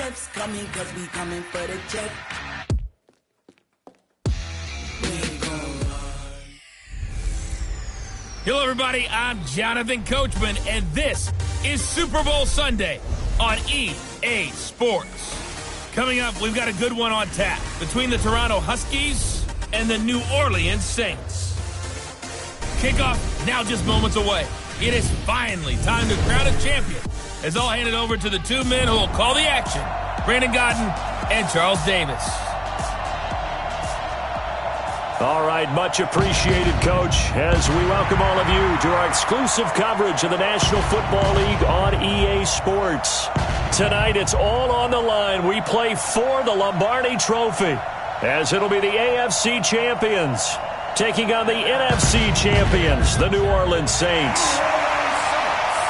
refs coming, cause we coming for the check. Hello, everybody. I'm Jonathan Coachman, and this is Super Bowl Sunday on EA Sports. Coming up, we've got a good one on tap between the Toronto Huskies and the New Orleans Saints. Kickoff now just moments away. It is finally time to crown a champion, as I'll hand it over to the two men who will call the action, Brandon Godden and Charles Davis. All right, much appreciated, Coach, as we welcome all of you to our exclusive coverage of the National Football League on EA Sports. Tonight, it's all on the line. We play for the Lombardi Trophy, as it'll be the AFC champions taking on the NFC champions, the New Orleans Saints.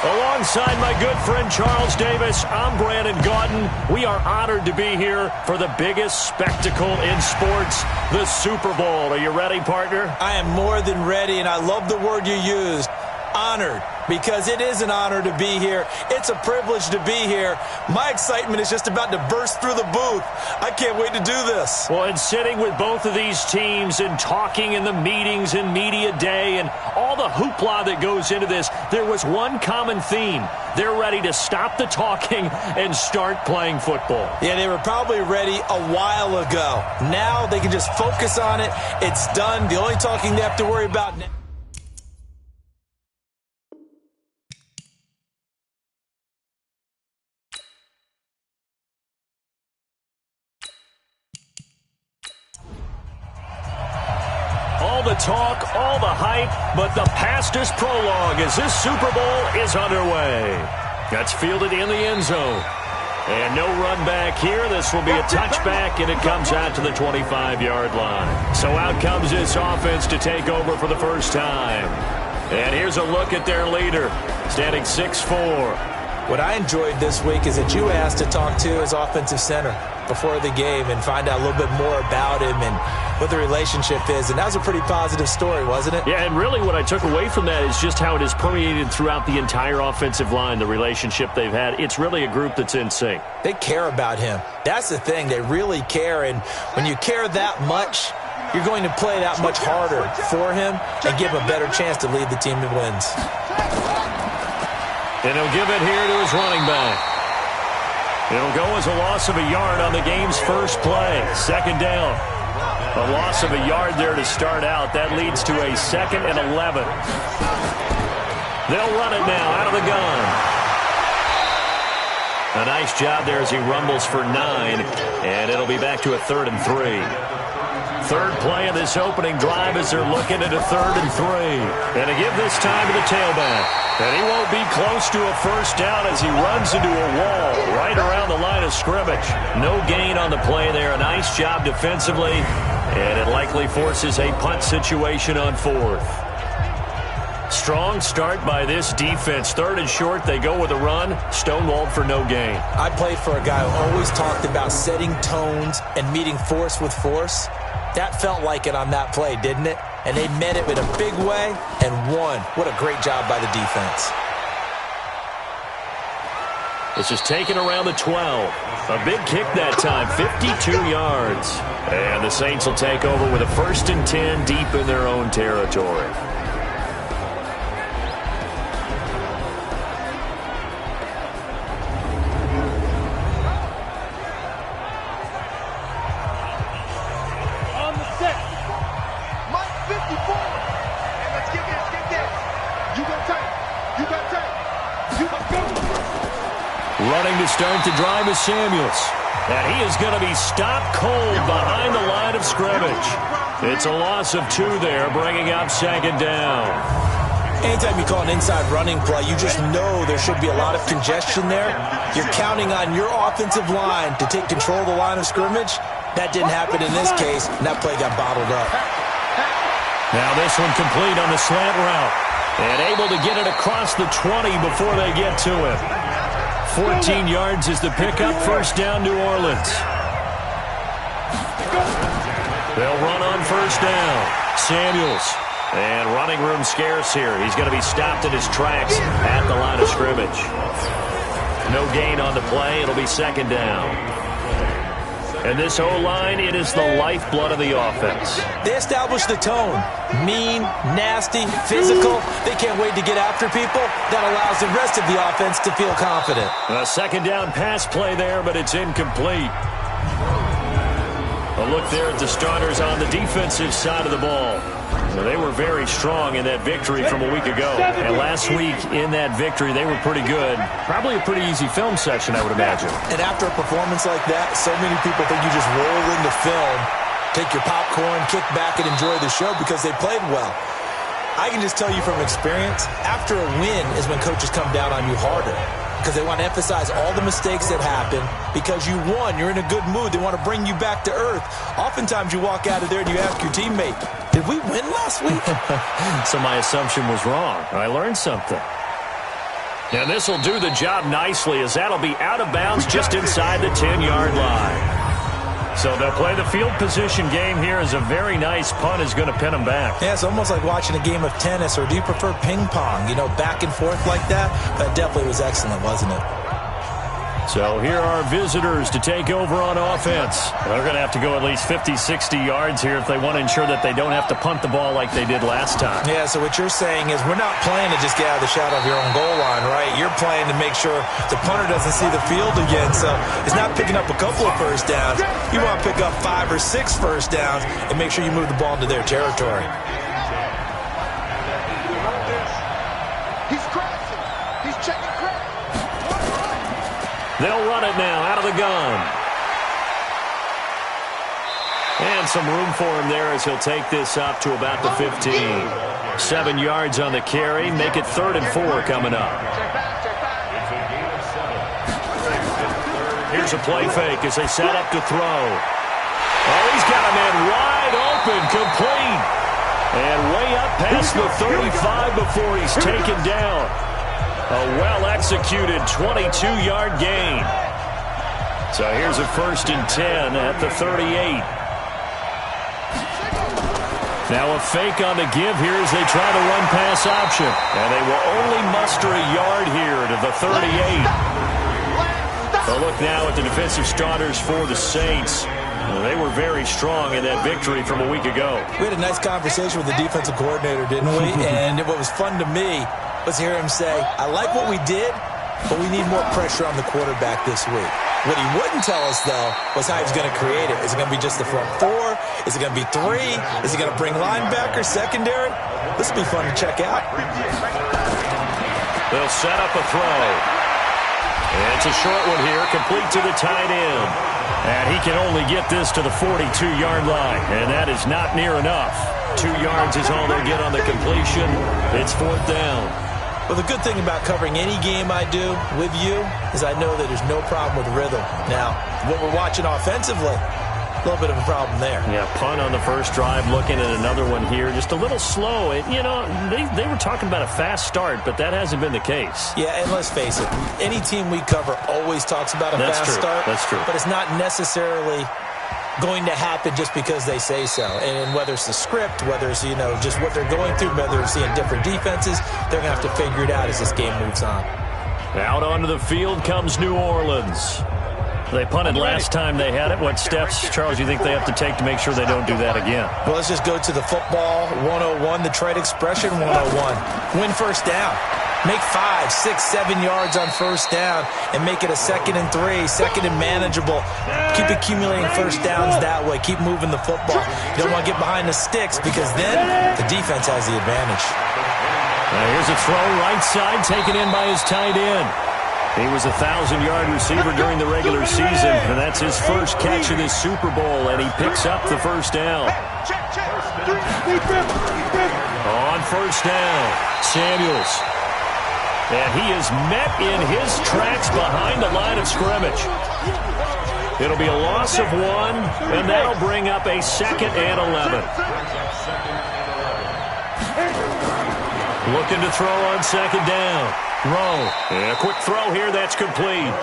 Alongside my good friend Charles Davis, I'm Brandon Godden. We are honored to be here for the biggest spectacle in sports, the Super Bowl. Are you ready, partner? I am more than ready, and I love the word you used, honored, because it is an honor to be here. It's a privilege to be here. My excitement is just about to burst through the booth. I can't wait to do this. Well, and sitting with both of these teams and talking in the meetings and media day and all the hoopla that goes into this, there was one common theme. They're ready to stop the talking and start playing football. Yeah, they were probably ready a while ago. Now they can just focus on it. It's done. The only talking they have to worry about now. All the talk, all the hype, but the past is prologue as this Super Bowl is underway. That's fielded in the end zone. And no run back here. This will be a touchback, and it comes out to the 25-yard line. So out comes this offense to take over for the first time. And here's a look at their leader, standing 6'4". What I enjoyed this week is that you asked to talk to his offensive center before the game and find out a little bit more about him and what the relationship is. And that was a pretty positive story, wasn't it? Yeah, and really what I took away from that is just how it has permeated throughout the entire offensive line, the relationship they've had. It's really a group that's in sync. They care about him. That's the thing. They really care. And when you care that much, you're going to play that much harder for him and give him a better chance to lead the team to wins. And he'll give it here to his running back. It'll go as a loss of a yard on the game's first play. Second down. A loss of a yard there to start out. That leads to a 2nd and 11. They'll run it now out of the gun. A nice job there as he rumbles for 9. And it'll be back to a 3rd and 3. Third play of this opening drive as they're looking at a 3rd and 3. And to give this time to the tailback. And he won't be close to a first down as he runs into a wall right around the line of scrimmage. No gain on the play there. A nice job defensively. And it likely forces a punt situation on 4th. Strong start by this defense. 3rd and short, they go with a run. Stonewalled for no gain. I played for a guy who always talked about setting tones and meeting force with force. That felt like it on that play, didn't it? And they met it in a big way and won. What a great job by the defense. This is taken around the 12. A big kick that time, 52 yards. And the Saints will take over with a 1st and 10 deep in their own territory. Running to start the drive is Samuels. And he is going to be stopped cold behind the line of scrimmage. It's a loss of 2 there, bringing up 2nd down. Anytime you call an inside running play, you just know there should be a lot of congestion there. You're counting on your offensive line to take control of the line of scrimmage. That didn't happen in this case, and that play got bottled up. Now this one complete on the slant route. And able to get it across the 20 before they get to him. 14 yards is the pickup. First down, New Orleans. They'll run on first down. Samuels. And running room scarce here. He's going to be stopped in his tracks at the line of scrimmage. No gain on the play. It'll be second down. And this O-line, it is the lifeblood of the offense. They established the tone. Mean, nasty, physical. They can't wait to get after people. That allows the rest of the offense to feel confident. A second down pass play there, but it's incomplete. A look there at the starters on the defensive side of the ball. Well, they were very strong in that victory from a week ago. And last week in that victory, they were pretty good. Probably a pretty easy film session, I would imagine. And after a performance like that, so many people think you just roll into film, take your popcorn, kick back, and enjoy the show because they played well. I can just tell you from experience, after a win is when coaches come down on you harder because they want to emphasize all the mistakes that happen. Because you won, you're in a good mood. They want to bring you back to earth. Oftentimes you walk out of there and you ask your teammate, did we win last week? So my assumption was wrong. I learned something. And this will do the job nicely as that'll be out of bounds just inside the 10-yard line. So they'll play the field position game here as a very nice punt is going to pin them back. Yeah, it's almost like watching a game of tennis, or do you prefer ping pong? You know, back and forth like that? That definitely was excellent, wasn't it? So here are visitors to take over on offense. They're going to have to go at least 50, 60 yards here if they want to ensure that they don't have to punt the ball like they did last time. Yeah, so what you're saying is we're not playing to just get out of the shadow of your own goal line, right? You're playing to make sure the punter doesn't see the field again. So it's not picking up a couple of first downs. You want to pick up 5 or 6 first downs and make sure you move the ball into their territory. He's crashing. He's checking crack. They'll run it now out of the gun. And some room for him there as he'll take this up to about the 15. 7 yards on the carry. Make it 3rd and 4 coming up. Here's a play fake as they set up to throw. Oh, he's got a man wide open, complete. And way up past the 35 before he's taken down. A well-executed 22-yard gain. So here's a 1st and 10 at the 38. Now a fake on the give here as they try to run pass option. And they will only muster a yard here to the 38. A look now at the defensive starters for the Saints. Well, they were very strong in that victory from a week ago. We had a nice conversation with the defensive coordinator, didn't we? And what was fun to me was hear him say, I like what we did, but we need more pressure on the quarterback this week. What he wouldn't tell us, though, was how he's going to create it. Is it going to be just the front 4? Is it going to be 3? Is he going to bring linebackers, secondary? This will be fun to check out. They'll set up a throw. And it's a short one here, complete to the tight end. And he can only get this to the 42-yard line, and that is not near enough. 2 yards is all they'll get on the completion. It's 4th down. Well, the good thing about covering any game I do with you is I know that there's no problem with rhythm. Now, what we're watching offensively, a little bit of a problem there. Yeah, punt on the first drive, looking at another one here. Just a little slow. You know, they were talking about a fast start, but that hasn't been the case. Yeah, and let's face it, any team we cover always talks about a fast start. That's true. But it's not necessarily going to happen just because they say so. And whether it's the script, whether it's, you know, just what they're going through, whether they're seeing different defenses, they're going to have to figure it out as this game moves on. Out onto the field comes New Orleans. They punted last time they had it. What steps, Charles, you think they have to take to make sure they don't do that again? Well, let's just go to the football 101, the trade expression 101. Win first down. Make 5, 6, 7 yards on first down and make it a 2nd and 3, 2nd and manageable. Keep accumulating first downs that way. Keep moving the football. You don't want to get behind the sticks because then the defense has the advantage. Now here's a throw right side taken in by his tight end. He was a 1,000-yard receiver during the regular season, and that's his first catch of this Super Bowl, and he picks up the first down. On first down, Samuels. And he is met in his tracks behind the line of scrimmage. It'll be a loss of 1, and that'll bring up a 2nd and 11. Looking to throw on 2nd down. Rowe. And a quick throw here, that's complete.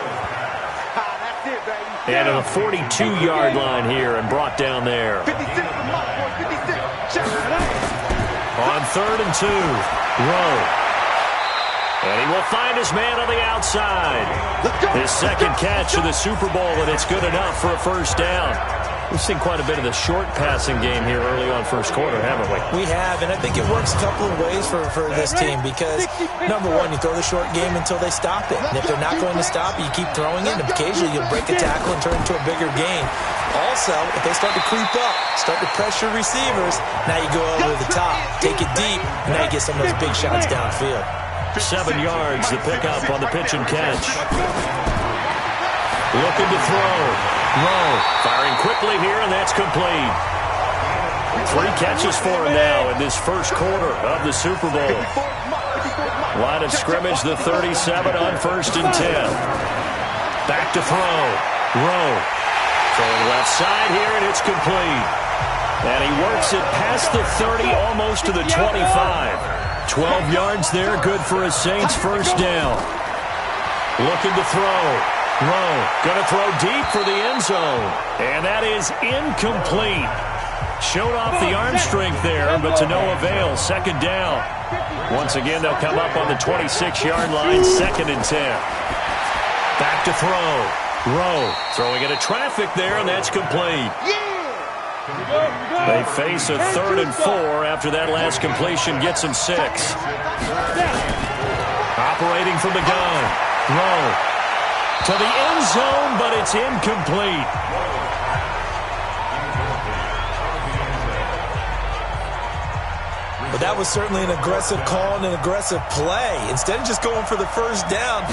And to the 42-yard line here and brought down there. On 3rd and 2, Rowe. And he will find his man on the outside. His second catch of the Super Bowl, and it's good enough for a first down. We've seen quite a bit of the short passing game here early on first quarter, haven't we? We have, and I think it works a couple of ways for this team because, number one, you throw the short game until they stop it. And if they're not going to stop it, you keep throwing it, and occasionally you'll break a tackle and turn it into a bigger gain. Also, if they start to creep up, start to pressure receivers, now you go over the top, take it deep, and now you get some of those big shots downfield. 7 yards, the pickup on the pitch and catch. Looking to throw. Low. Firing quickly here, and that's complete. 3 catches for him now in this first quarter of the Super Bowl. Line of scrimmage, the 37 on 1st and 10. Back to throw. Rowe. Throwing left side here, and it's complete. And he works it past the 30, almost to the 25. 12 yards there, good for a Saints first down. Looking to throw. Rowe going to throw deep for the end zone. And that is incomplete. Showed off the arm strength there, but to no avail. Second down. Once again, they'll come up on the 26-yard line, 2nd and 10. Back to throw. Rowe throwing into traffic there, and that's complete. They face a 3rd and 4 after that last completion gets them 6. Operating from the gun. Rowe to the end zone, but it's incomplete. But that was certainly an aggressive call and an aggressive play. Instead of just going for the first down,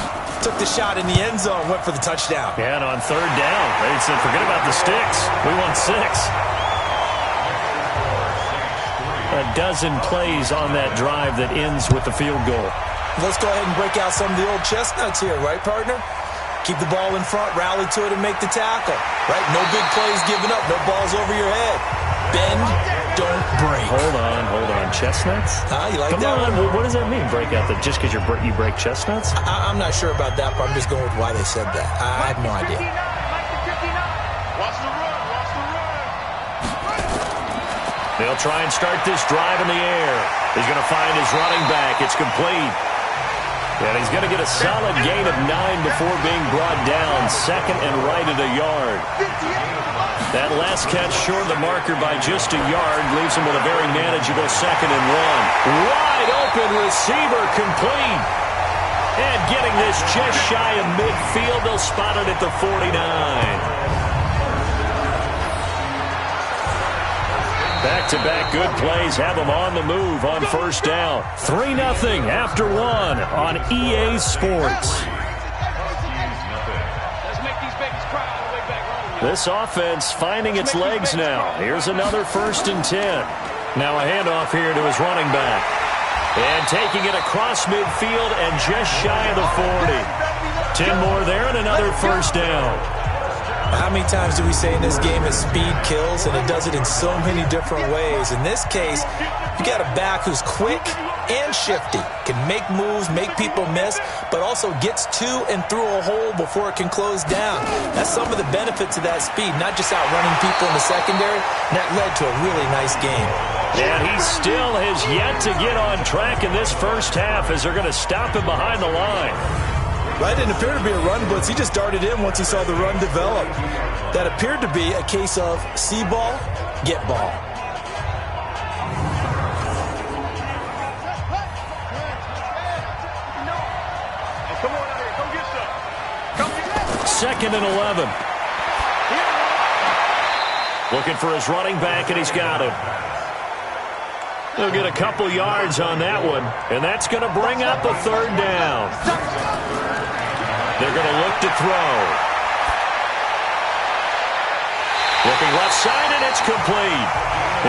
took the shot in the end zone, went for the touchdown. Yeah, and on 3rd down, they said, forget about the sticks. We want 6. A dozen plays on that drive that ends with the field goal. Let's go ahead and break out some of the old chestnuts here, right, partner? Keep the ball in front, rally to it, and make the tackle. Right? No big plays given up, no balls over your head. Bend, don't break. Hold on. Chestnuts? You like Come that on. one? What does that mean, break out? Just because you break chestnuts? I'm not sure about that, but I'm just going with why they said that. I have no idea. Watch the run. They'll try and start this drive in the air. He's going to find his running back. It's complete. And he's going to get a solid gain of 9 before being brought down. 2nd and right at a yard. That last catch short of the marker by just a yard leaves him with a very manageable 2nd and 1. Wide open receiver complete. And getting this just shy of midfield. They'll spot it at the 49. Back-to-back good plays have them on the move on first down. 3-0 after 1 on EA Sports. This offense finding its legs now. Here's another 1st and 10. Now a handoff here to his running back. And taking it across midfield and just shy of the 40. 10 more there and another first down. How many times do we say in this game that speed kills, and it does it in so many different ways? In this case, you got a back who's quick and shifty, can make moves, make people miss, but also gets to and through a hole before it can close down. That's some of the benefits of that speed, not just outrunning people in the secondary. That led to a really nice game. And he still has yet to get on track in this first half as they're going to stop him behind the line. That didn't appear to be a run blitz. He just darted in once he saw the run develop. That appeared to be a case of see ball, get ball. Come on out here. Go get some. 2nd and 11. Looking for his running back, and he's got him. He'll get a couple yards on that one, and that's going to bring up a 3rd down. They're going to look to throw. Looking left side, and it's complete.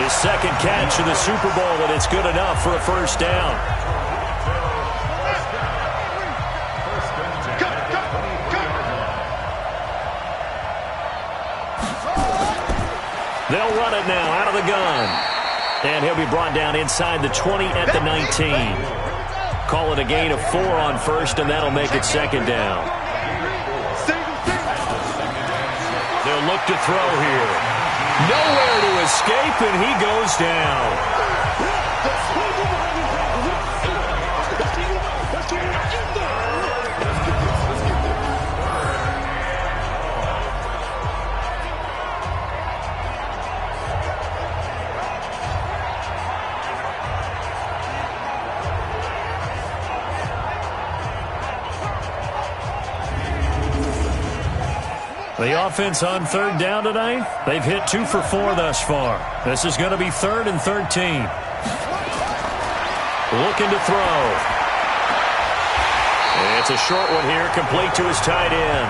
His 2nd catch of the Super Bowl, and it's good enough for a first down. They'll run it now out of the gun. And he'll be brought down inside the 20 at the 19. Call it a gain of 4 on first, and that'll make it 2nd down. They'll look to throw here. Nowhere to escape, and he goes down. The offense on third down tonight, they've hit 2 for 4 thus far. This is going to be 3rd and 13. Looking to throw. It's a short one here, complete to his tight end.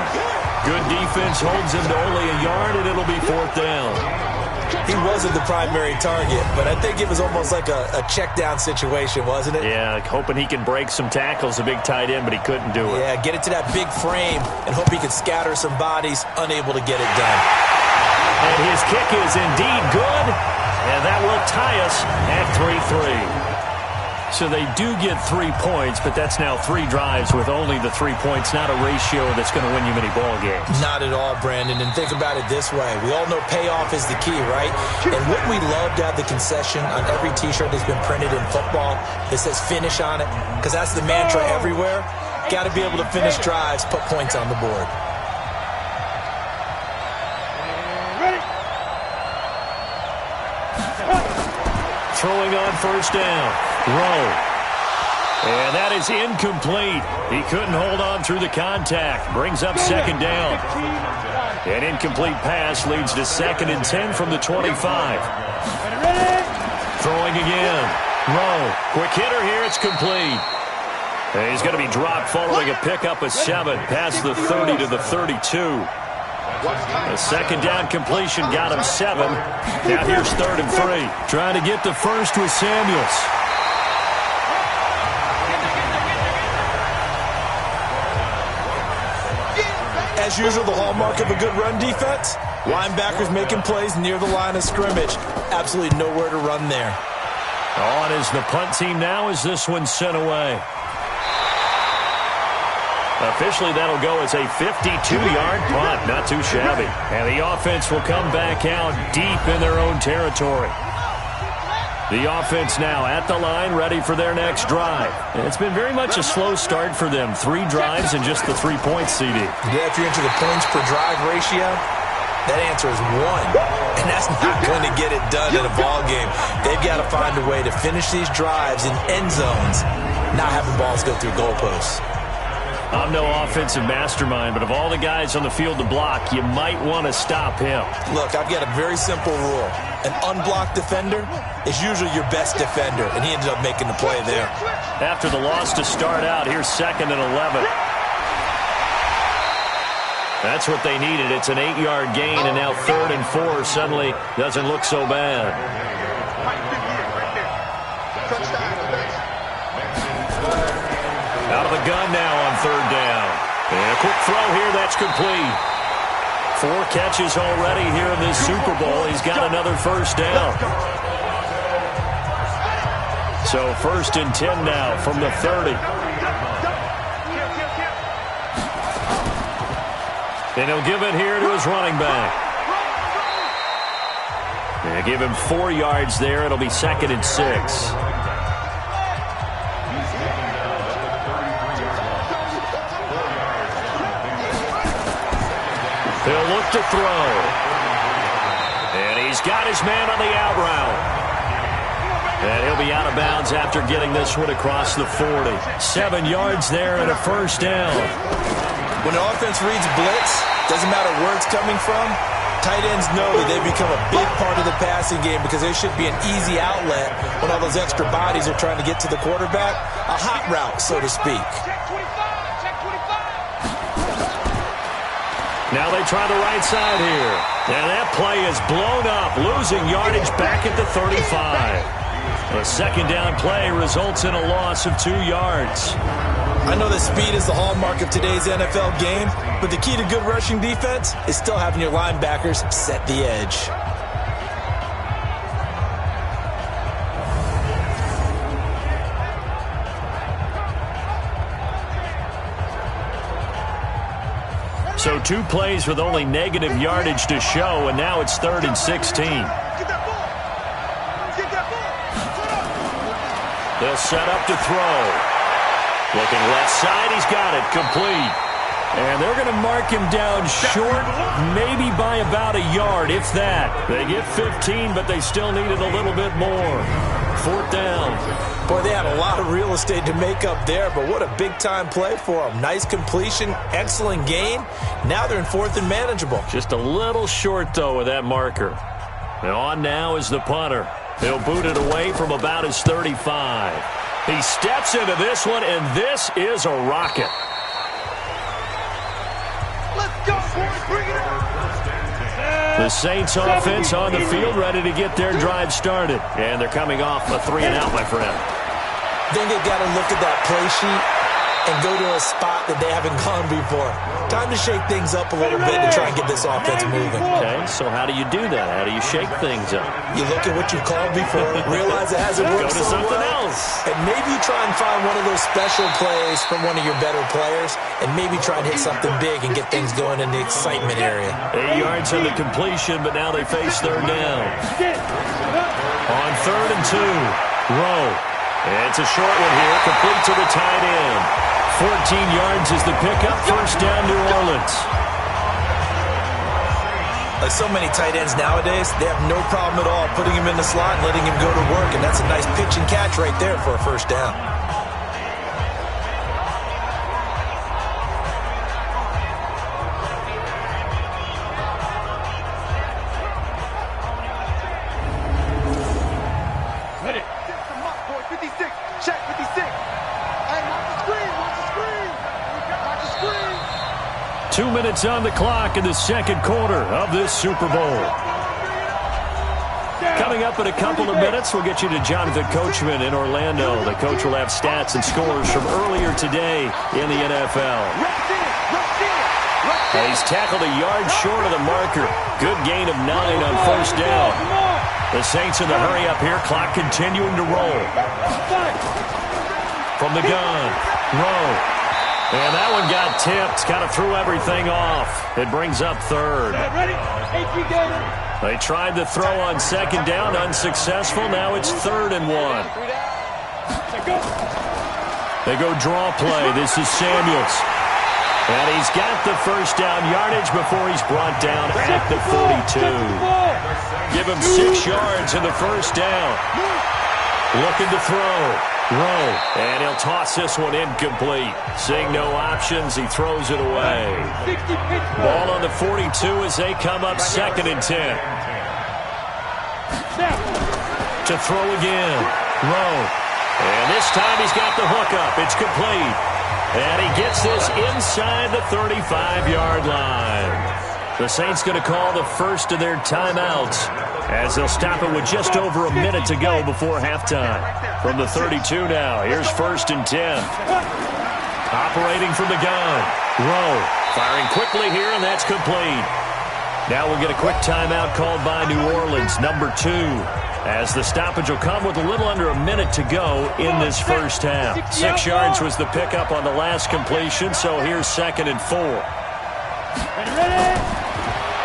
Good defense holds him to only a yard, and it'll be 4th down. He wasn't the primary target, but I think it was almost like a check down situation, wasn't it? Yeah, hoping he can break some tackles, a big tight end, but he couldn't do it. Yeah, get it to that big frame and hope he can scatter some bodies, unable to get it done. And his kick is indeed good, and that will tie us at 3-3. So they do get 3 points, but that's now 3 drives with only the 3 points, not a ratio that's going to win you many ball games. Not at all, Brandon. And think about it this way. We all know payoff is the key, right? And wouldn't we love to have the concession on every T-shirt that's been printed in football that says finish on it? Because that's the mantra everywhere. Got to be able to finish drives, put points on the board. Throwing on first down. Rowe. And that is incomplete. He couldn't hold on through the contact. Brings up 2nd down. An incomplete pass leads to 2nd and 10 from the 25. Throwing again. Rowe. Quick hitter here. It's complete. And he's going to be dropped following a pickup of 7 past the 30 to the 32. A 2nd down completion got him 7. Now here's 3rd and 3. Trying to get the first with Samuels. As usual, the hallmark of a good run defense, linebackers making plays near the line of scrimmage. Absolutely nowhere to run there. On is the punt team now as this one's sent away. Officially, that'll go as a 52-yard punt. Not too shabby. And the offense will come back out deep in their own territory. The offense now at the line, ready for their next drive. And it's been very much a slow start for them. 3 drives and just the 3 points, CD. Yeah, if you're into the points per drive ratio, that answer is 1. And that's not going to get it done in a ball game. They've got to find a way to finish these drives in end zones, not having balls go through goalposts. I'm no offensive mastermind, but of all the guys on the field to block, you might want to stop him. Look, I've got a very simple rule. An unblocked defender is usually your best defender, and he ended up making the play there. After the loss to start out, here's 2nd and 11. That's what they needed. It's an 8-yard gain, and now 3rd and 4 suddenly doesn't look so bad. Out of the gun now on 3rd down. And a quick throw here, that's complete. 4 catches already here in this Super Bowl. He's got another first down. So 1st and 10 now from the 30. And he'll give it here to his running back. And give him 4 yards there. It'll be 2nd and 6. He'll look to throw. And he's got his man on the out route. And he'll be out of bounds after getting this one across the 40. 7 yards there and a first down. When the offense reads blitz, doesn't matter where it's coming from, tight ends know that they become a big part of the passing game because there should be an easy outlet when all those extra bodies are trying to get to the quarterback. A hot route, so to speak. Now they try the right side here. And that play is blown up, losing yardage back at the 35. A 2nd down play results in a loss of 2 yards. I know that speed is the hallmark of today's NFL game, but the key to good rushing defense is still having your linebackers set the edge. So 2 plays with only negative yardage to show, and now it's 3rd and 16. They'll set up to throw. Looking left side, he's got it, complete. And they're going to mark him down short, maybe by about a yard, if that. They get 15, but they still needed a little bit more. 4th down. Boy, they had a lot of real estate to make up there, but what a big-time play for them. Nice completion, excellent gain. Now they're in 4th and manageable. Just a little short, though, with that marker. And on now is the punter. He'll boot it away from about his 35. He steps into this one, and this is a rocket. Let's go, boys. Bring it up. The Saints offense on the field, ready to get their drive started. And they're coming off a 3-and-out, my friend. I think they got to look at that play sheet and go to a spot that they haven't gone before. Time to shake things up a little bit to try and get this offense moving. Okay, so how do you do that? How do you shake things up? You look at what you've called before, realize it hasn't worked Go to so something well, else. and maybe you try and find one of those special plays from one of your better players, and maybe try and hit something big and get things going in the excitement area. 8 yards on the completion, but now they face 3rd down. On 3rd and 2, Rowe. It's a short one here, complete to the tight end. 14 yards is the pickup, 1st down, New Orleans. Like so many tight ends nowadays, they have no problem at all putting him in the slot and letting him go to work, and that's a nice pitch and catch right there for a 1st down. Ready. 56. Check 56. Hey, watch the screen. Watch the screen. Watch the screen. 2 minutes on the clock in the 2nd quarter of this Super Bowl. Coming up in a couple of minutes, we'll get you to Jonathan Coachman in Orlando. The coach will have stats and scores from earlier today in the NFL. And he's tackled a yard short of the marker. Good gain of 9 on 1st down. The Saints in the hurry up here. Clock continuing to roll. From the gun, Rowe. And that one got tipped. Kind of threw everything off. It brings up 3rd. They tried to throw on 2nd down. Unsuccessful. Now it's 3rd and 1. They go draw play. This is Samuels. And he's got the 1st down yardage before he's brought down at the 42. Give him 6 yards in the 1st down. Looking to throw. Rowe. And he'll toss this one incomplete. Seeing no options, he throws it away. Ball on the 42 as they come up 2nd and 10. To throw again. Rowe. And this time he's got the hook up. It's complete. And he gets this inside the 35-yard line. The Saints going to call the first of their timeouts as they'll stop it with just over a minute to go before halftime. From the 32 now, here's 1st and 10. Operating from the gun. Rowe firing quickly here, and that's complete. Now we'll get a quick timeout called by New Orleans, number 2, as the stoppage will come with a little under a minute to go in this 1st half. 6 yards was the pickup on the last completion, so here's 2nd and 4.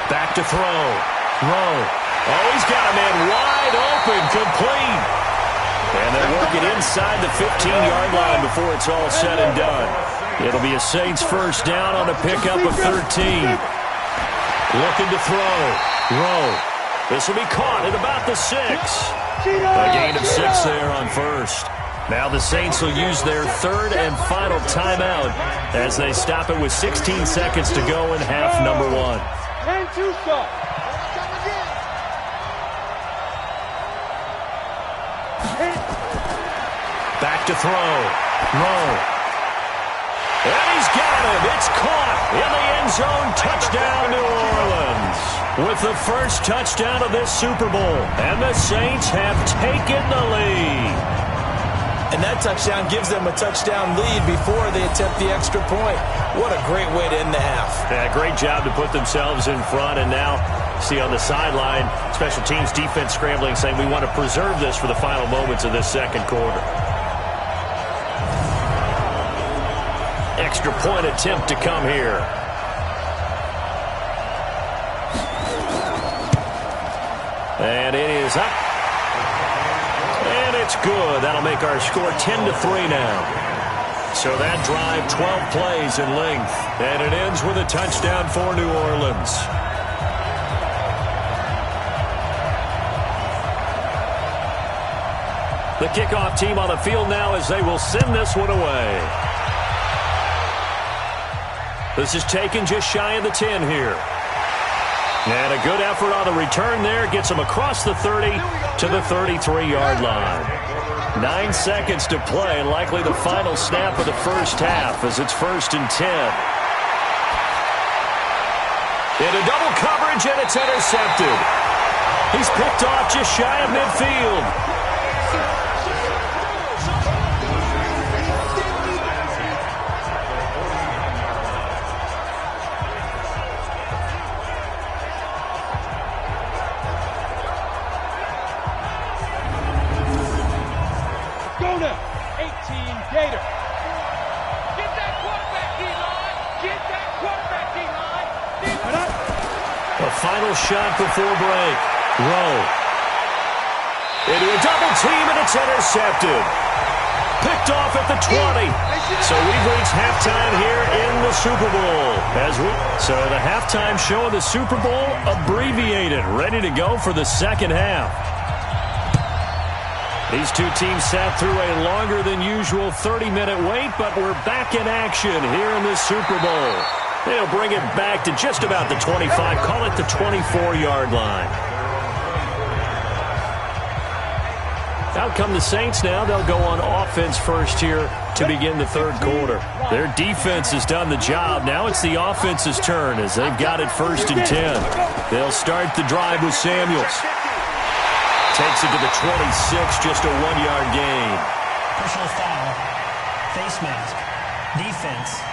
Back to throw. Rowe. Oh, he's got a man wide open, complete. And they'll work it inside the 15-yard line before it's all said and done. It'll be a Saints 1st down on a pickup of 13. Looking to throw. Rowe. This will be caught at about the 6. A gain of 6 there on 1st. Now the Saints will use their 3rd and final timeout as they stop it with 16 seconds to go in half number 1. And 2 stop. Back to throw. Rowe. And he's got him. It's caught in the end zone. Touchdown, New Orleans. With the first touchdown of this Super Bowl. And the Saints have taken the lead. And that touchdown gives them a touchdown lead before they attempt the extra point. What a great way to end the half. Yeah, great job to put themselves in front. And now, see on the sideline, special teams defense scrambling, saying we want to preserve this for the final moments of this 2nd quarter. Extra point attempt to come here. And it is up. And it's good. That'll make our score 10-3 now. So that drive, 12 plays in length. And it ends with a touchdown for New Orleans. The kickoff team on the field now as they will send this one away. This is taken just shy of the 10 here. And a good effort on the return there. Gets him across the 30 to the 33-yard line. 9 seconds to play. Likely the final snap of the first half as it's 1st and 10. Into double coverage, and it's intercepted. He's picked off just shy of midfield. Final shot before break. Rowe. Into a double team, and it's intercepted. Picked off at the 20. So we've reached halftime here in the Super Bowl. So the halftime show of the Super Bowl abbreviated. Ready to go for the second half. These two teams sat through a longer than usual 30-minute wait, but we're back in action here in the Super Bowl. They'll bring it back to just about the 25, call it the 24-yard line. Out come the Saints now. They'll go on offense first here to begin the third quarter. Their defense has done the job. Now it's the offense's turn as they've got it 1st and 10. They'll start the drive with Samuels. Takes it to the 26, just a 1-yard gain. Personal foul, face mask, defense.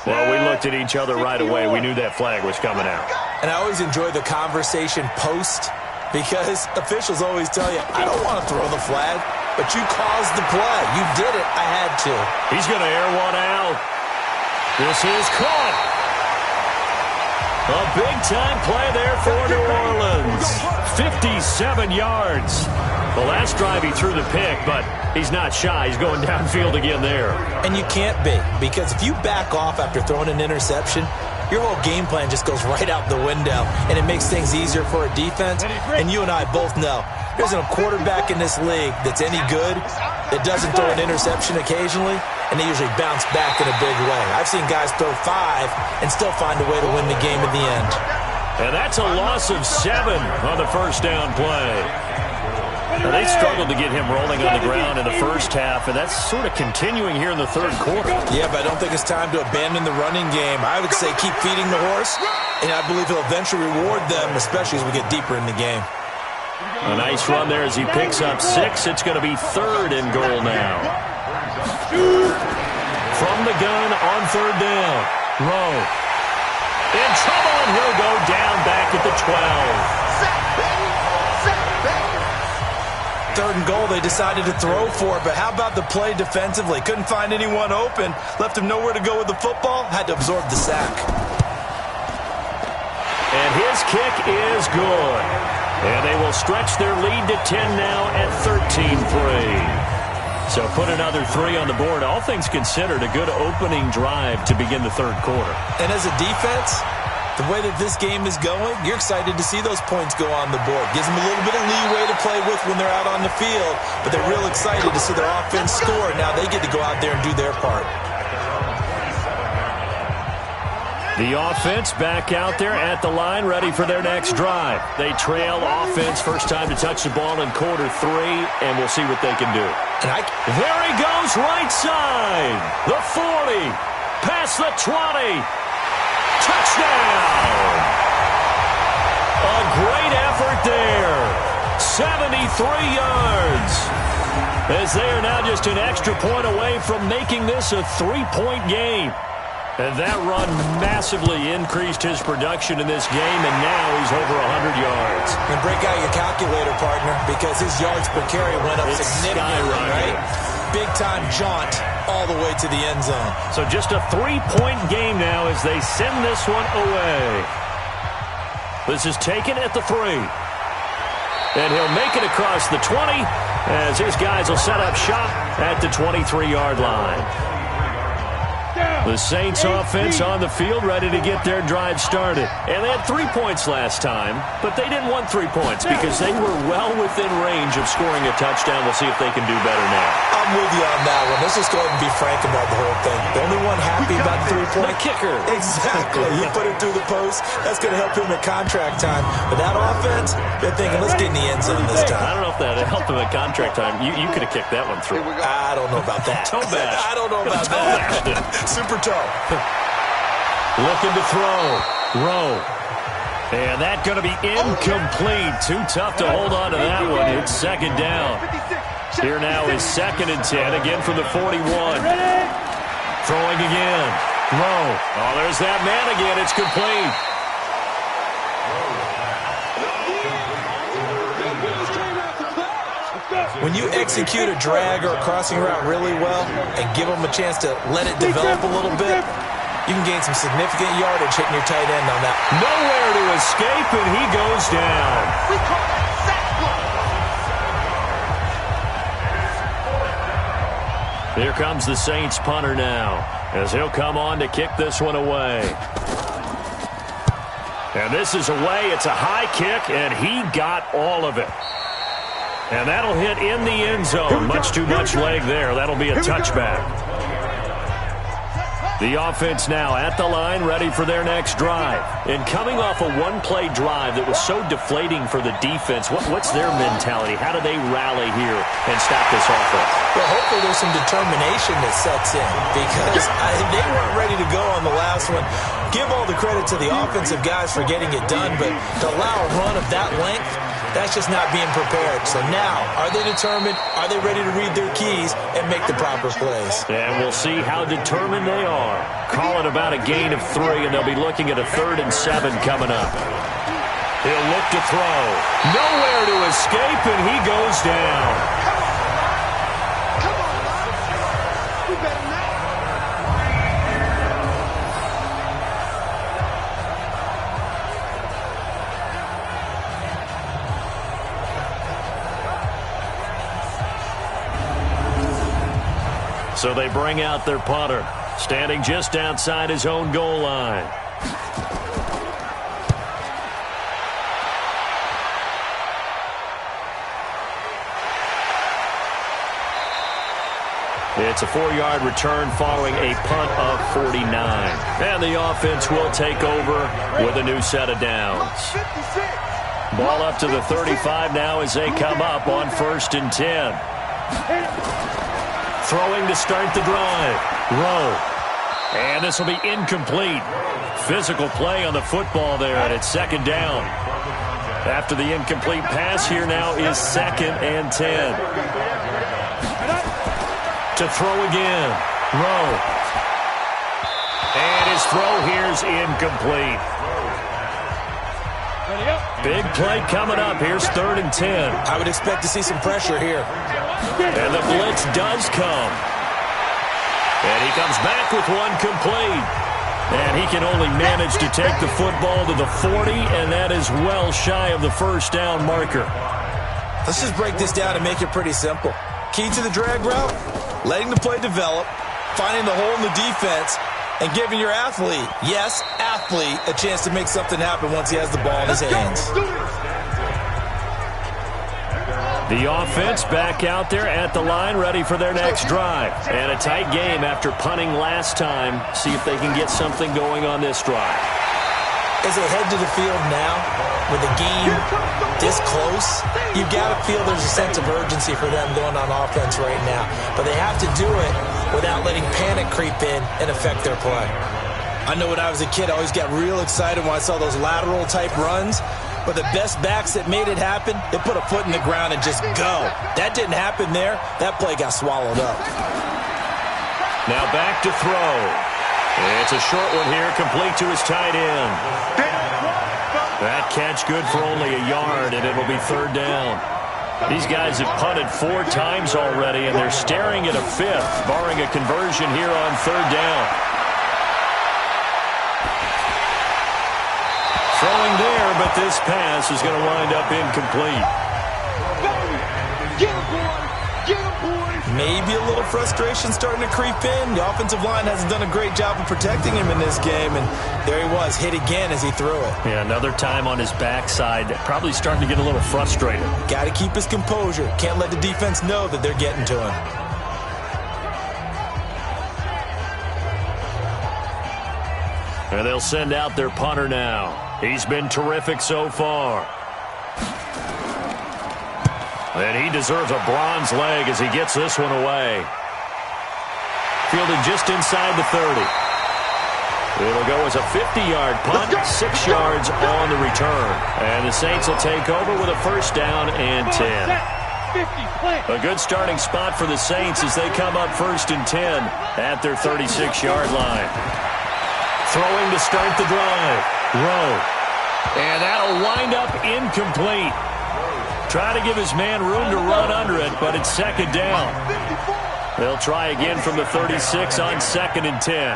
Well, we looked at each other right away. We knew that flag was coming out. And I always enjoy the conversation post because officials always tell you, I don't want to throw the flag, but you caused the play. You did it. I had to. He's going to air one out. This is caught. A big-time play there for New Orleans. 57 yards. The last drive he threw the pick, but he's not shy. He's going downfield again there. And you can't be, because if you back off after throwing an interception, your whole game plan just goes right out the window, and it makes things easier for a defense. And you and I both know there's a quarterback in this league that's any good that doesn't throw an interception occasionally, and they usually bounce back in a big way. I've seen guys throw 5 and still find a way to win the game in the end. And that's a loss of 7 on the first down play. Now, they struggled to get him rolling on the ground in the first half, and that's sort of continuing here in the third quarter. Yeah, but I don't think it's time to abandon the running game. I would say keep feeding the horse, and I believe he'll eventually reward them, especially as we get deeper in the game. A nice run there as he picks up 6. It's going to be 3rd and goal now. From the gun on 3rd down. Rowe. In trouble, and he'll go down back at the 12. 3rd and goal, they decided to throw for it, but how about the play defensively? Couldn't find anyone open, left him nowhere to go with the football, had to absorb the sack. And his kick is good. And they will stretch their lead to 10 now at 13-3. So put another 3 on the board. All things considered, a good opening drive to begin the third quarter. And as a defense, the way that this game is going, you're excited to see those points go on the board. Gives them a little bit of leeway to play with when they're out on the field, but they're real excited to see their offense score. Now they get to go out there and do their part. The offense back out there at the line, ready for their next drive. They trail offense, first time to touch the ball in quarter 3, and we'll see what they can do. There he goes, right side. The 40, past the 20. Touchdown! A great effort there. 73 yards. As they are now just an extra point away from making this a 3-point game. And that run massively increased his production in this game, and now he's over 100 yards. And break out your calculator, partner, because his yards per carry went up significantly, right? Big-time jaunt all the way to the end zone. So just a 3-point game now as they send this one away. This is taken at the 3. And he'll make it across the 20 as his guys will set up shop at the 23-yard line. The Saints offense on the field, ready to get their drive started. And they had 3 points last time, but they didn't want 3 points because they were well within range of scoring a touchdown. We'll see if they can do better now. I'm with you on that one. Let's just go ahead and be frank about the whole thing. The only one happy about the 3-point kicker. Exactly. He put it through the post. That's going to help him at contract time. But that offense, they're thinking, let's get in the end zone this time. I don't know if that helped him at contract time. You could have kicked that one through. I don't know about that. Toe bash. I don't know about that. Super toe. Looking to throw. Rowe. And that's going to be incomplete. Too tough to hold on to that one. It's second down. Here now is 2nd and 10. Again from the 41. Throwing again. Rowe. Oh, there's that man again. It's complete. When you execute a drag or a crossing route really well and give them a chance to let it develop a little bit, you can gain some significant yardage hitting your tight end on that. Nowhere to escape, and he goes down. We call that sack block. Here comes the Saints punter now, as he'll come on to kick this one away. And this is away. It's a high kick, and he got all of it. And that'll hit in the end zone. Much too much leg there. That'll be a touchback. The offense now at the line, ready for their next drive. And coming off a one-play drive that was so deflating for the defense, what's their mentality? How do they rally here and stop this offense? Well, hopefully there's some determination that sets in because they weren't ready to go on the last one. Give all the credit to the offensive guys for getting it done, but to allow a run of that length, that's just not being prepared. So now, are they determined? Are they ready to read their keys and make the proper plays? And we'll see how determined they are. Call it about a gain of 3, and they'll be looking at a 3rd and 7 coming up. He'll look to throw. Nowhere to escape, and he goes down. Come on, we better not. So they bring out their punter, standing just outside his own goal line. It's a 4-yard return following a punt of 49. And the offense will take over with a new set of downs. Ball up to the 35 now as they come up on 1st and 10. Throwing to start the drive. Rowe. And this will be incomplete. Physical play on the football there, and it's 2nd down. After the incomplete pass, here now is 2nd and 10. To throw again. Rowe. And his throw here's incomplete. Big play coming up. Here's 3rd and 10. I would expect to see some pressure here. And the blitz does come. And he comes back with one complete. And he can only manage to take the football to the 40, and that is well shy of the 1st down marker. Let's just break this down and make it pretty simple. Key to the drag route, letting the play develop, finding the hole in the defense, and giving your athlete, yes, athlete, a chance to make something happen once he has the ball in his hands. The offense back out there at the line, ready for their next drive. And a tight game after punting last time. See if they can get something going on this drive. As they head to the field now, with the game this close, you've got to feel there's a sense of urgency for them going on offense right now. But they have to do it without letting panic creep in and affect their play. I know when I was a kid, I always got real excited when I saw those lateral-type runs. But the best backs that made it happen, they put a foot in the ground and just go. That didn't happen there. That play got swallowed up. Now back to throw. It's a short one here, complete to his tight end. That catch good for only a yard, and it'll be 3rd down. These guys have punted 4 times already, and they're staring at a 5th, barring a conversion here on 3rd down. Throwing there, but this pass is going to wind up incomplete. Maybe a little frustration starting to creep in. The offensive line hasn't done a great job of protecting him in this game, and there he was, hit again as he threw it. Yeah, another time on his backside, probably starting to get a little frustrated. Got to keep his composure. Can't let the defense know that they're getting to him. And they'll send out their punter now. He's been terrific so far. And he deserves a bronze leg as he gets this one away. Fielded just inside the 30. It'll go as a 50-yard punt, 6 yards on the return. And the Saints will take over with a first down and 10. A good starting spot for the Saints as they come up first and 10 at their 36-yard line. Throwing to start the drive. Rowe. And that'll wind up incomplete. Try to give his man room to run under it, but it's second down. They'll try again from the 36 on second and 10.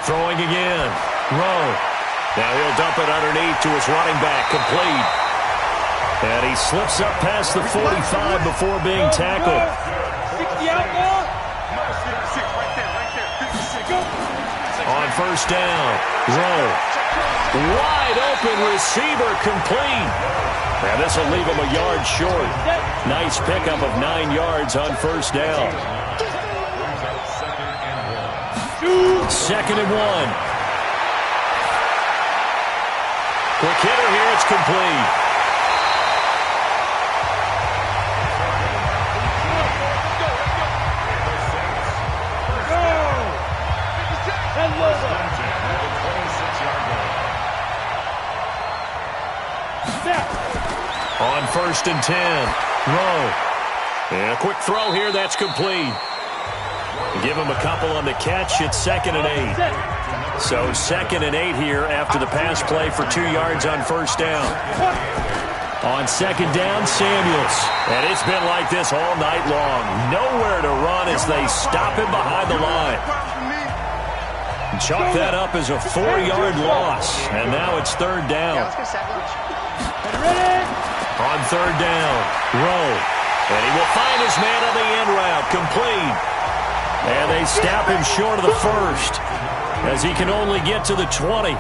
Throwing again. Rowe. Now he'll dump it underneath to his running back, complete. And he slips up past the 45 before being tackled. 60 out ball. On first down, Rowe. Wide open receiver, complete. And this will leave him a yard short. Nice pickup of 9 yards on first down. Second and 1. Quick hitter here, it's complete. On first and 10, Rowe. And a quick throw here, that's complete. Give him a couple on the catch, it's second and 8. So second and 8 here after the pass play for 2 yards on first down. On second down, Samuels. And it's been like this all night long. Nowhere to run as they stop him behind the line. Chalk that up as a 4-yard loss. And now it's third down. On third down, Rowe. And he will find his man on the end route, complete. And they snap him short of the first as he can only get to the 20.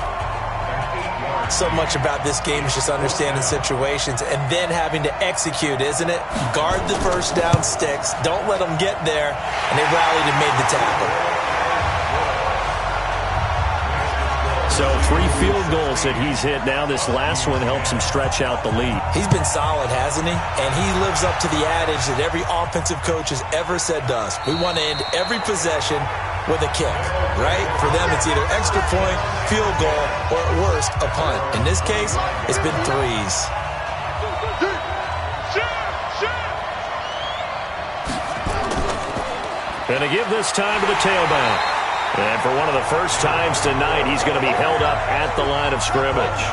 So much about this game is just understanding situations and then having to execute, isn't it? Guard the first down sticks. Don't let them get there. And they rallied and made the tackle. So 3 field goals that he's hit now. This last one helps him stretch out the lead. He's been solid, hasn't he? And he lives up to the adage that every offensive coach has ever said to us. We want to end every possession with a kick, right? For them, it's either extra point, field goal, or at worst, a punt. In this case, it's been 3s. And to give this time to the tailback. And for one of the first times tonight, he's going to be held up at the line of scrimmage.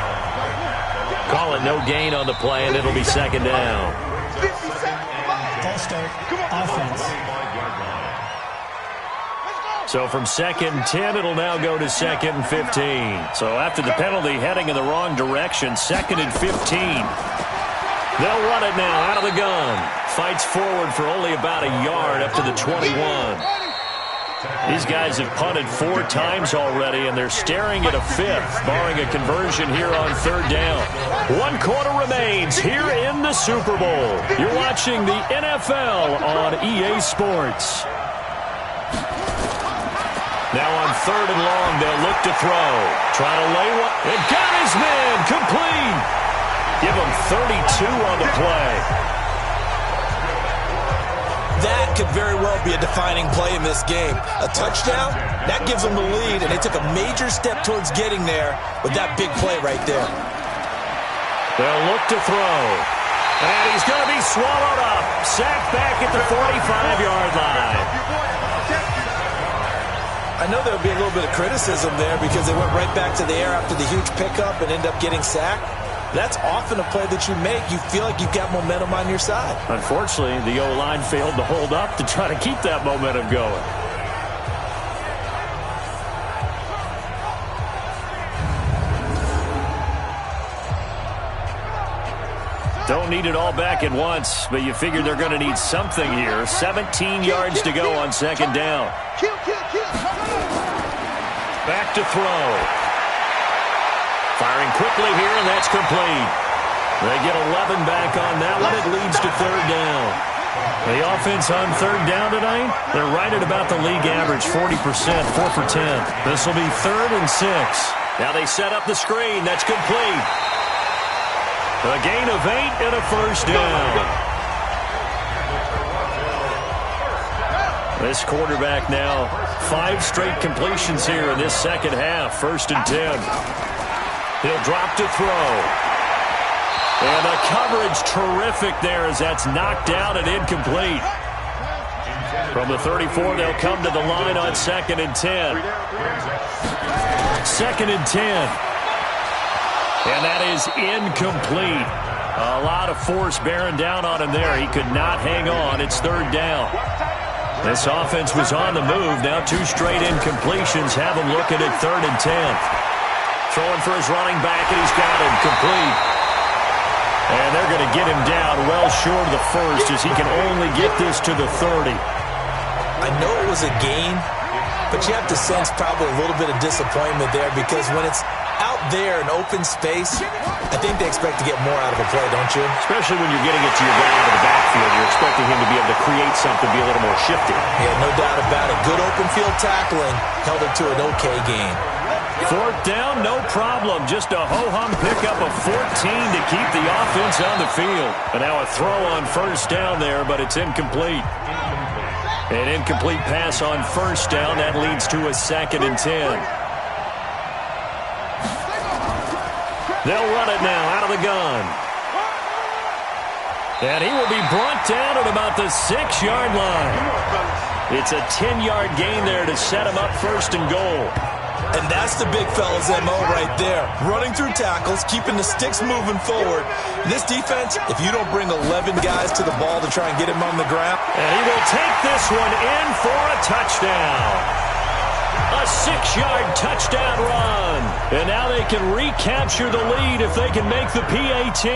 Call it no gain on the play, and it'll be second down. Full start, offense. So from second and 10, it'll now go to second and 15. So after the penalty heading in the wrong direction, second and 15. They'll run it now out of the gun. Fights forward for only about a yard up to the 21. These guys have punted 4 times already, and they're staring at a 5th, barring a conversion here on third down. 1 quarter remains here in the Super Bowl. You're watching the NFL on EA Sports. Now on third and long, they'll look to throw. Try to lay one. And got his man complete. Give him 32 on the play. That could very well be a defining play in this game. A touchdown, that gives them the lead, and they took a major step towards getting there with that big play right there. They'll look to throw. And he's going to be swallowed up. Sacked back at the 45-yard line. I know there would be a little bit of criticism there because they went right back to the air after the huge pickup and ended up getting sacked. That's often a play that you make. You feel like you've got momentum on your side. Unfortunately, the O-line failed to hold up to try to keep that momentum going. Don't need it all back at once, but you figure they're going to need something here. 17 yards to go on second down. Back to throw. Firing quickly here, and that's complete. They get 11 back on that one. It leads to third down. The offense on third down tonight, they're right at about the league average, 40%, 4 for 10. This will be 3rd and 6. Now they set up the screen. That's complete. A gain of 8 and a first down. This quarterback now, 5 straight completions here in this second half. 1st and 10. He'll drop to throw. And the coverage terrific there as that's knocked out and incomplete. From the 34, they'll come to the line on 2nd and 10. 2nd and 10. And that is incomplete. A lot of force bearing down on him there. He could not hang on. It's 3rd down. This offense was on the move. Now 2 straight incompletions have him looking at 3rd and 10. Throwing for his running back, and he's got him complete. And they're going to get him down well short of the first as he can only get this to the 30. I know it was a gain, but you have to sense probably a little bit of disappointment there because when it's out there in open space, I think they expect to get more out of a play, don't you? Especially when you're getting it to your guy out of the backfield. You're expecting him to be able to create something, be a little more shifty. Yeah, no doubt about it. Good open field tackling held it to an okay gain. 4th down, no problem. Just a ho-hum pickup of 14 to keep the offense on the field. And now a throw on 1st down there, but it's incomplete. An incomplete pass on 1st down. That leads to a 2nd and 10. They'll run it now out of the gun. And he will be brought down at about the 6-yard line. It's a 10-yard gain there to set him up 1st and goal. And that's the big fella's MO right there. Running through tackles, keeping the sticks moving forward. This defense, if you don't bring 11 guys to the ball to try and get him on the ground. And he will take this one in for a touchdown. A 6-yard touchdown run. And now they can recapture the lead if they can make the PAT.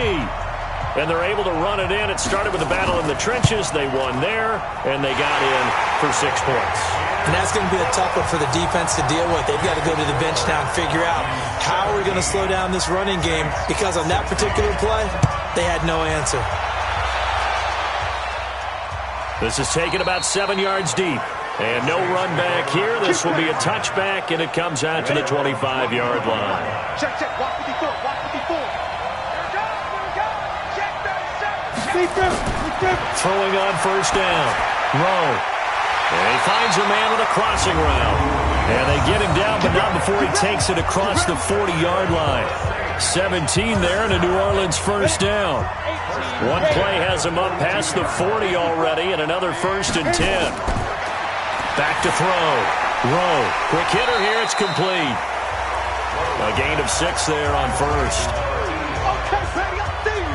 And they're able to run it in. It started with a battle in the trenches. They won there, and they got in for 6 points. And that's going to be a tough one for the defense to deal with. They've got to go to the bench now and figure out how are we going to slow down this running game, because on that particular play, they had no answer. This is taken about 7 yards deep. And no run back here. This will be a touchback, and it comes out to the 25-yard line. Check, check. Watch 54. Watch 54. Throwing on 1st down. Rowe. And he finds a man with a crossing route. And they get him down, but not before he takes it across the 40-yard line. 17 there and a New Orleans 1st down. One play has him up past the 40 already, and another 1st and 10. Back to throw. Rowe. Quick hitter here. It's complete. A gain of 6 there on 1st. Okay, Brady, I see you.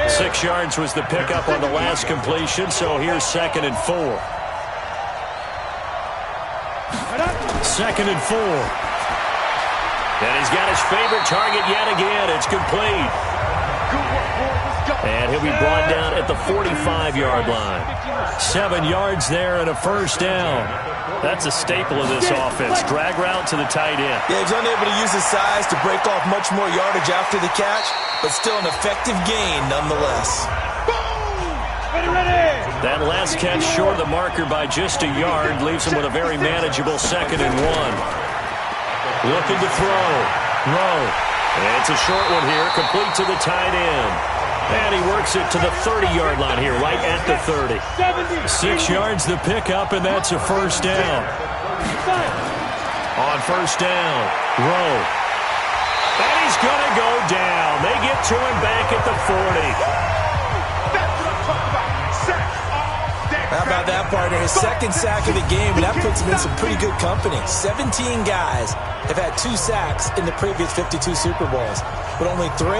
6 yards was the pickup on the last completion, so here's 2nd and 4. 2nd and 4. And he's got his favorite target yet again. It's complete. And he'll be brought down at the 45-yard line. 7 yards there and a 1st down. That's a staple of this offense. Drag route to the tight end. Yeah, he's unable to use his size to break off much more yardage after the catch, but still an effective gain nonetheless. That last catch short of the marker by just a yard leaves him with a very manageable 2nd and 1. Looking to throw. Rowe. And it's a short one here, complete to the tight end. And he works it to the 30-yard line here, right at the 30. 6 yards the pickup, and that's a 1st down. On 1st down, Rowe. And he's going to go down. They get to him back at the 40. How about that, partner? His 2nd sack of the game, and that puts him in some pretty good company. 17 guys have had 2 sacks in the previous 52 Super Bowls, but only 3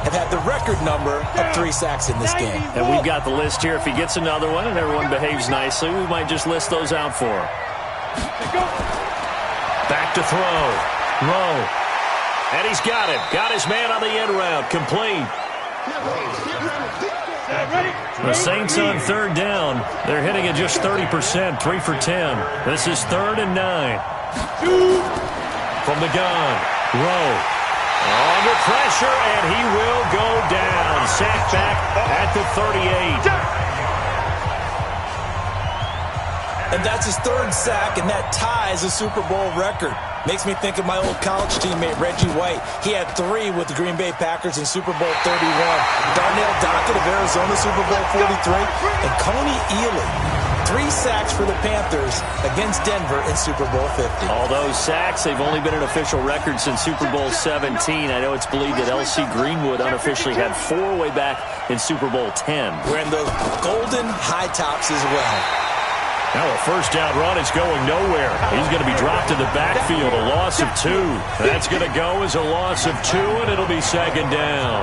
have had the record number of 3 sacks in this game. And we've got the list here. If he gets another one and everyone behaves nicely, we might just list those out for him. Back to throw. Rowe. And he's got it. Got his man on the end route. Complete. The Saints on third down. They're hitting at just 30%, 3 for 10. This is 3rd and 9. From the gun, Rowe. Under pressure, and he will go down. Sacked back at the 38. And that's his 3rd sack, and that ties a Super Bowl record. Makes me think of my old college teammate, Reggie White. He had 3 with the Green Bay Packers in Super Bowl 31. Darnell Dockett of Arizona, Super Bowl 43. And Coney Ealy, 3 sacks for the Panthers against Denver in Super Bowl 50. All those sacks, they've only been an official record since Super Bowl 17. I know it's believed that L.C. Greenwood unofficially had 4 way back in Super Bowl 10. Wearing those golden high tops as well. Now a first down run is going nowhere. He's going to be dropped in the backfield, a loss of 2. That's going to go as a loss of 2, and it'll be 2nd down.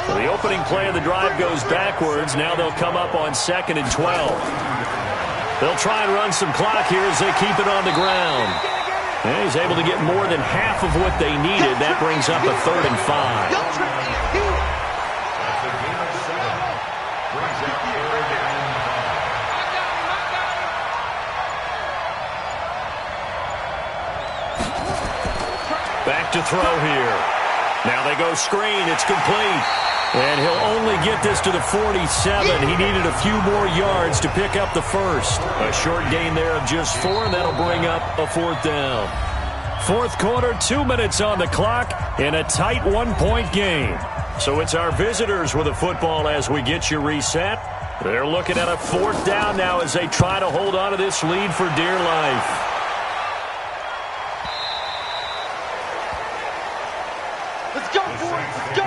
So the opening play of the drive goes backwards. Now they'll come up on 2nd and 12. They'll try and run some clock here as they keep it on the ground. And he's able to get more than half of what they needed. That brings up a 3rd and 5. Back to throw here. Now they go screen. It's complete. And he'll only get this to the 47. He needed a few more yards to pick up the first. A short gain there of just 4, and that'll bring up a 4th down. 4th quarter, 2 minutes on the clock in a tight 1-point game. So it's our visitors with the football as we get you reset. They're looking at a 4th down now as they try to hold on to this lead for dear life. Let's go, boys. Let's go.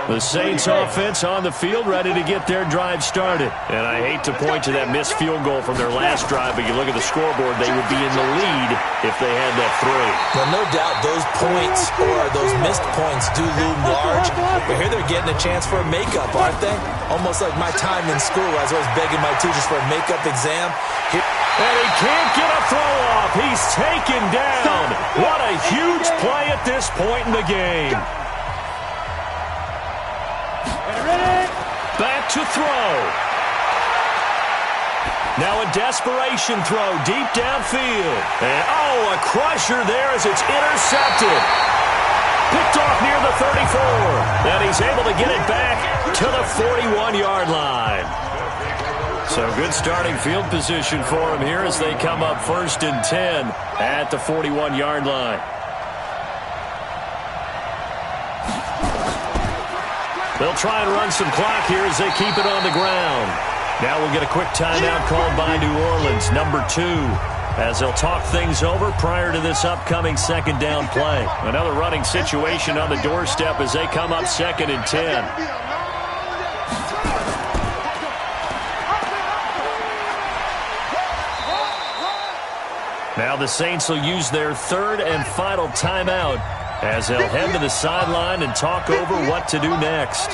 The Saints offense on the field, ready to get their drive started. And I hate to point to that missed field goal from their last drive, but you look at the scoreboard, they would be in the lead if they had that 3. Well, no doubt those points or those missed points do loom large. But here they're getting a chance for a makeup, aren't they? Almost like my time in school. I was always begging my teachers for a makeup exam. Here and he can't get a throw off. He's taken down. What a huge play at this point in the game. Back to throw. Now a desperation throw deep downfield. And a crusher there as it's intercepted. Picked off near the 34. And he's able to get it back to the 41-yard line. So good starting field position for him here as they come up 1st and 10 at the 41-yard line. They'll try and run some clock here as they keep it on the ground. Now we'll get a quick timeout called by New Orleans, number 2, as they'll talk things over prior to this upcoming 2nd down play. Another running situation on the doorstep as they come up 2nd and 10. Now the Saints will use their 3rd and final timeout as they'll head to the sideline and talk over what to do next.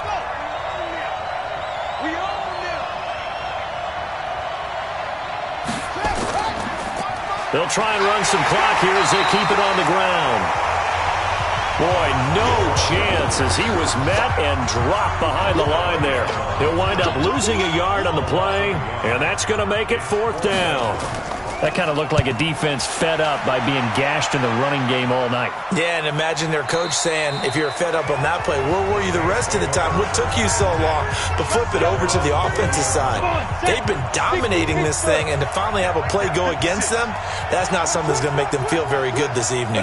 They'll try and run some clock here as they keep it on the ground. Boy, no chance as he was met and dropped behind the line there. He'll wind up losing a yard on the play, and that's going to make it 4th down. That kind of looked like a defense fed up by being gashed in the running game all night. Yeah, and imagine their coach saying, if you're fed up on that play, where were you the rest of the time? What took you so long? But flip it over to the offensive side. They've been dominating this thing, and to finally have a play go against them, that's not something that's going to make them feel very good this evening.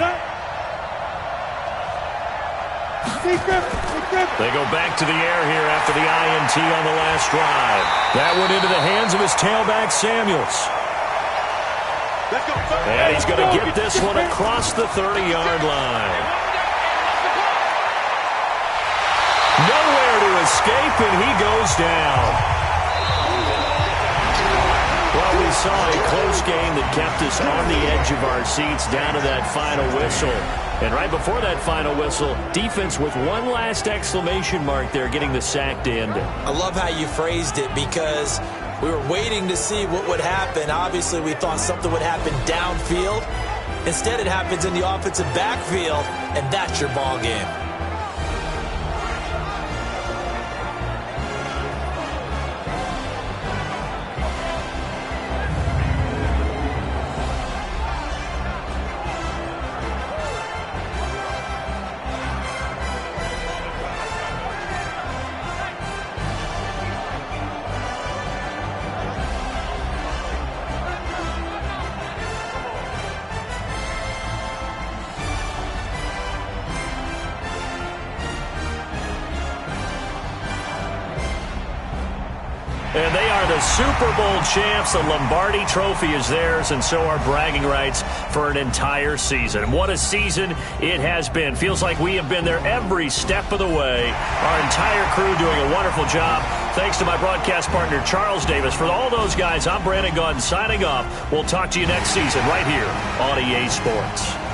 They go back to the air here after the INT on the last drive. That went into the hands of his tailback, Samuels. And he's going to get this one across the 30-yard line. Nowhere to escape, and he goes down. Well, we saw a close game that kept us on the edge of our seats down to that final whistle. And right before that final whistle, defense with one last exclamation mark there, getting the sack to end it. I love how you phrased it because we were waiting to see what would happen. Obviously, we thought something would happen downfield. Instead, it happens in the offensive backfield, and that's your ball game. And they are the Super Bowl champs. The Lombardi Trophy is theirs, and so are bragging rights for an entire season. What a season it has been. Feels like we have been there every step of the way. Our entire crew doing a wonderful job. Thanks to my broadcast partner, Charles Davis. For all those guys, I'm Brandon Gunn signing off. We'll talk to you next season right here on EA Sports.